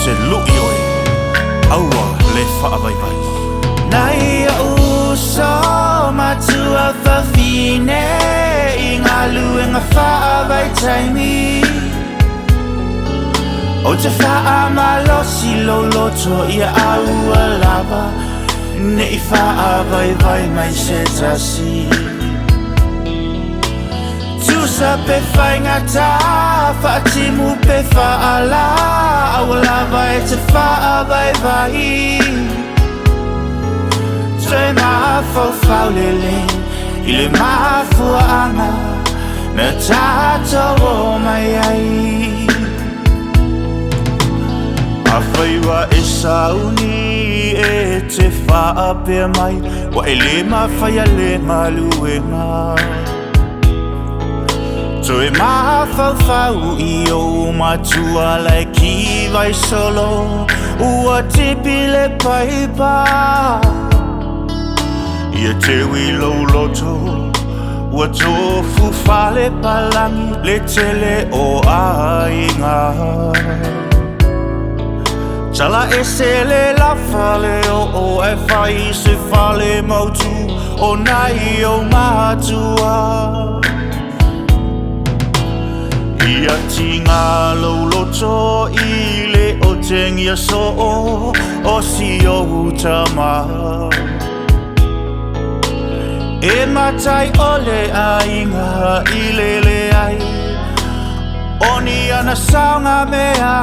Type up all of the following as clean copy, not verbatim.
te lu'i oe, aua le whaavaiwai. Nai au so matua whawhine I ngā luenga whaavai taimi O te whaamalosi loloto ia aua lava Ne I whaavaiwai mai se tasi Tusa pe whaingata Whaatimu pe whaala Aua lava e te whaavaiwai Toi mafau leleng I le mafuanga Na tātou o mai ai Awhaiwa e sauni e te whaapea mai Wa e le mawhaia le maluenga Toi mafau I o matua lai ki vai solo Ua tipi le paipa Ia te wilo loto Ua tofu whale palangi Le tele o ainga Tala e se le la whale o e whai se whale mautu O nai o matua Ia tinga lo loto I le o tengia so o si o utama E matai ole ainga I lele ai Oni ana saunga mea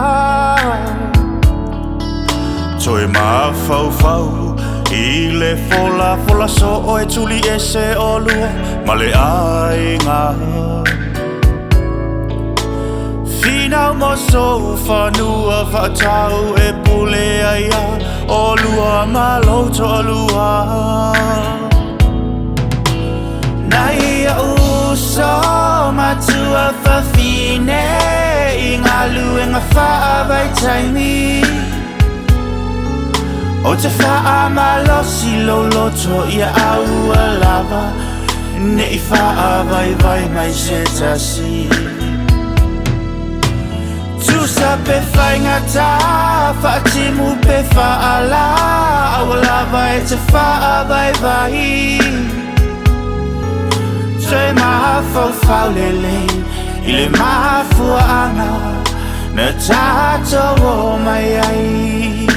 Toi mafau I le fola so o e tuli e se olua Ma le ainga Finau mo so whanua whatau e pule aia Olua maloto olua Nai au so matua whawhine I ngā luenga whaavai taimi O te whaamalosi loloto ia aua lava Ne I whaavai mai se tasi Tusa pe whaingata Whaatimu pe whaala Aua lava e te whaavai Toi mafau leleng I le mafuanga Na tātou o mai ai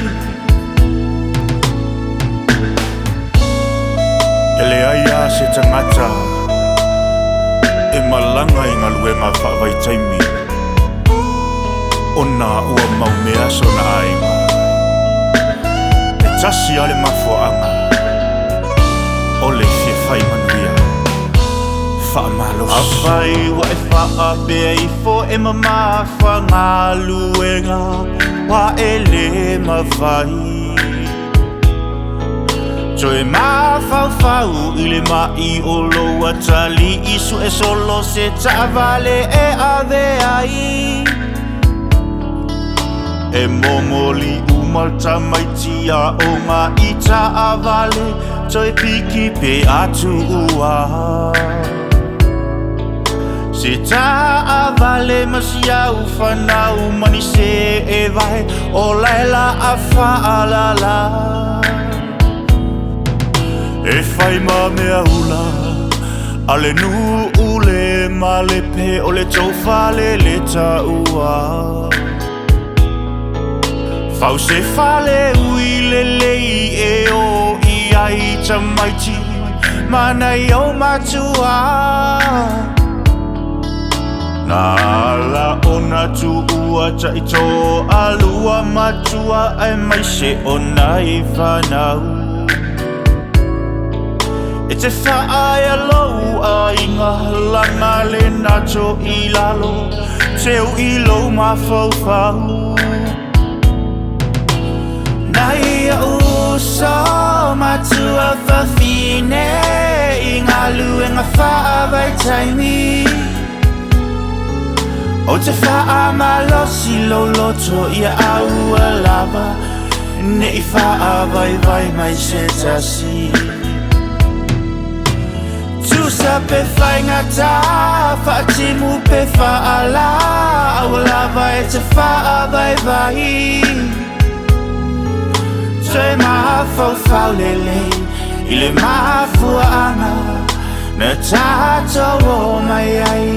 Ele ai a se tangata E malanga I ngā luenga whaavai taimi O nā ua mau mea so na ainga E tasi ale mafuanga O le fie whai manuia Awhai wa e whaapea I fo e mamafa ngā luenga Wa e le mawhai Toi mafau I le mai o loa tali Isu e solo se tavale e ave ai E momoli umalta maitia o ngā ita avale Toi piki pe atu ua Se ta avale masiau whanau mani se e vai O laila a whaalala E whai ma mea ula Ale nu ule ma le pe O le tau whale le ta ua Whau se whale ui le lei e o I ai ta maiti Mana I au matua Nala ona tu ua ta I tō alua matua Ai mai se ona I whanau E te whaaia lou a inga langa le nato I lalo Teo I lou mawhauwhau Nai au so matua whawhine I ngā luenga whaavai taimi O te whaamalosi loloto ia aua lava Ne I whaavai mai se tasi Tusa pe whaingata Whaatimu pe whaala Aua lava te wha vai vai Te maha fau lele I le maha fua ana Na tātou o mai ai